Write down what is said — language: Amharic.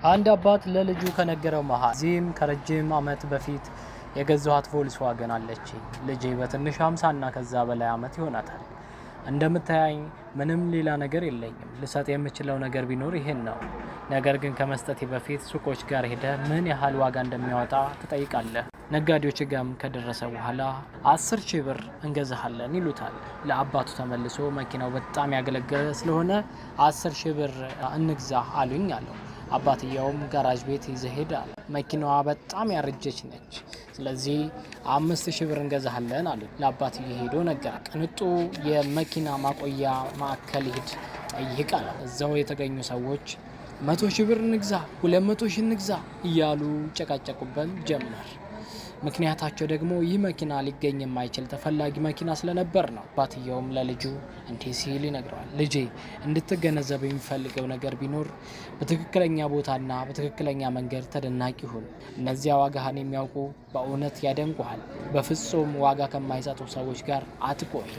አንድ አባት ለልጁ ከነገረው መሃል ዚህም ከረጅም ዓመት በፊት የገዛኋት ቮልስዋገን አለችኝ። ልጄ በትንሽ 50 እና ከዛ በላይ ዓመት ይሆናታል። እንደምታያኝ ምንም ሌላ ነገር የለኝም። ልሰጥ የምችለው ነገር ቢኖር ይሄን ነው። ነገር ግን ከመስጠቴ በፊት ሱቆች ጋር ሄደ ምን ያህል ዋጋ እንደሚያወጣ ትጠይቃለህ። ነጋዴዎች ጋርም ከደረሰ በኋላ 10,000 ብር እንገዛሃለን ይሉታል። ለአባቱ ተመልሶ መኪናው በጣም ያገለገለ ስለሆነ 10,000 ብር እንግዛ አሉኝ አለው። አባትየውም ጋራጅ ቤት ይዘህ ሄድ አለ። መኪናዋ በጣም ያረጀች ነች። ስለዚህ 5,000 ብር እንገዛሃለን አሉኝ። ለአባትዬ ሄዶ ነገረ። ቅንጡ የመኪና ማቆያ ማዕከል ሂድ ጠይቅ አለ። እዛው የተገኙ ሰዎች 100,000 ብር እንግዛ፣ 200,000 እንግዛ እያሉ ጨቃጨቁበት ጀመር። ምክንያታቸው ደግሞ ይህ መኪና ሊገኝ የማይችል ተፈላጊ መኪና ስለነበር ነው። አባትየውም ለልጁ እንዲህ ሲል ይነግረዋል። ልጄ እንድትገነዘብ የሚፈልገው ነገር ቢኖር በትክክለኛ ቦታና በትክክለኛ መንገድ ተደናቂ ሁን። እነዚያ ዋጋህን የሚያውቁ በእውነት ያደንቁሃል። በፍጹም ዋጋ ከማይሰጡ ሰዎች ጋር አትቆይ።